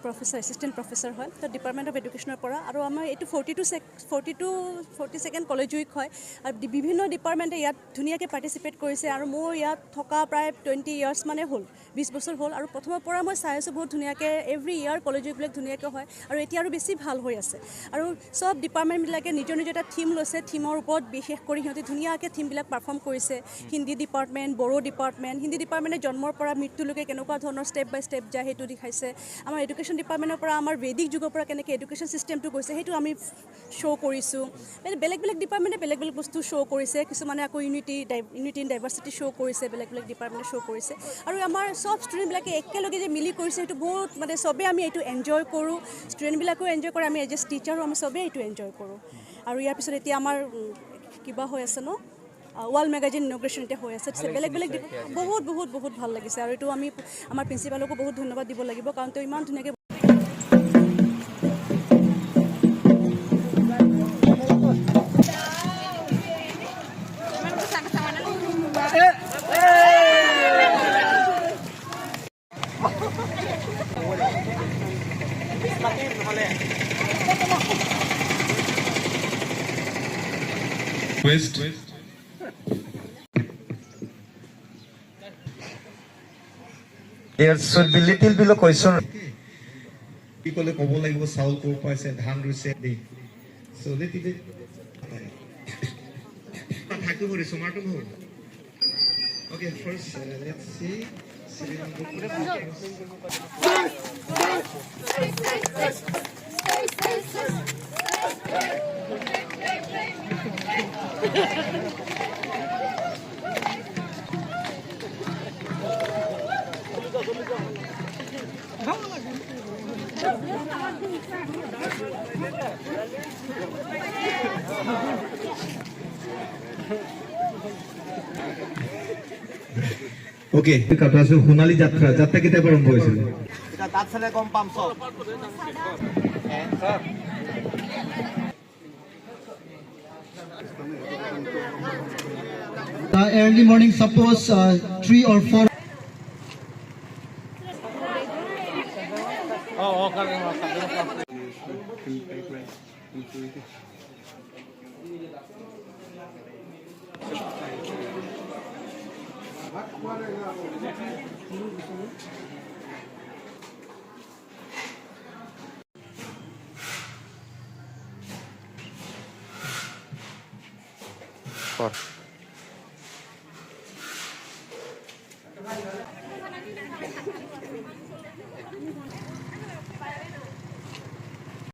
Professor assistant professor হয় তো department of এডুকেশ্যনৰ পৰা আৰু আমাৰ এইটো 42nd কলেজ উইক হয় আৰু বিভিন্ন ডিপাৰ্টমেণ্টে ইয়াত ধুনীয়াকৈ পাৰ্টিচিপেট কৰিছে আৰু মোৰ ইয়াত থকা প্ৰায় 20 ইয়াৰ্ছ মানে হ'ল 20 বছৰ হ'ল আৰু প্ৰথমৰ পৰা মই চাই আছোঁ বহুত ধুনীয়াকৈ এভৰি ইয়াৰ কলেজ উইকবিলাক ধুনীয়াকৈ হয় আৰু এতিয়া আৰু বেছি ভাল হৈ আছে আৰু চব ডিপাৰ্টমেণ্টবিলাকে নিজৰ নিজৰ এটা থিম লৈছে থিমৰ ওপৰত বিশেষ কৰি সিহঁতে ধুনীয়াকৈ থিমবিলাক পাৰফৰ্ম কৰিছে হিন্দী ডিপাৰ্টমেণ্ট বড়ো ডিপাৰ্টমেণ্ট হিন্দী ডিপাৰ্টমেণ্টে জন্মৰ পৰা মৃত্যুলৈকে কেনেকুৱা ধৰণৰ ষ্টেপ বাই ষ্টেপ যায় সেইটো দেখাইছে আমাৰ এডুকেশ্যন ডিপাৰ্টমেণ্টৰ পৰা আমাৰ বেদিক যুগৰ পৰা কেনেকৈ এডুকেশ্যন ছিষ্টেমটো গৈছে সেইটো আমি শ্ব' কৰিছোঁ বেলেগ বেলেগ ডিপাৰ্টমেণ্টে বেলেগ বেলেগ বস্তু শ্ব' কৰিছে কিছুমানে আকৌ ইউনিটি ইন ডাইভাৰ্চিটি শ্ব' কৰিছে বেলেগ বেলেগ ডিপাৰ্টমেণ্টে শ্ব' কৰিছে আৰু আমাৰ চব ষ্টুডেণ্টবিলাকে একেলগে যে মিলি কৰিছে সেইটো বহুত মানে চবেই আমি এইটো এনজয় কৰোঁ ষ্টুডেণ্টবিলাকেও এনজয় কৰে আমি এজ এ টিচাৰো আমি চবেই এইটো এনজয় কৰোঁ আৰু ইয়াৰ পিছত এতিয়া আমাৰ কিবা হৈ আছে ন ৱাৰ্ল্ড মেগাজিন ইনগ্ৰেশ্যন এতিয়া হৈ আছে বেলেগ বেলেগ বহুত বহুত বহুত ভাল লাগিছে আৰু এইটো আমি আমাৰ প্ৰিন্সিপালকো বহুত ধন্যবাদ দিব লাগিব কাৰণ তেওঁ ইমান ধুনীয়াকৈ West. There should be little below question. People like Obo like was Saul Kopa said, Handru said, so they did it. Okay, first, let's see. Okay, কথা আছে সোণালী যাত্ৰা যাত্ৰা কেতিয়া আৰম্ভ হৈছিল এটা তাত চালে গম পাম সব early morning suppose 3 or 4 for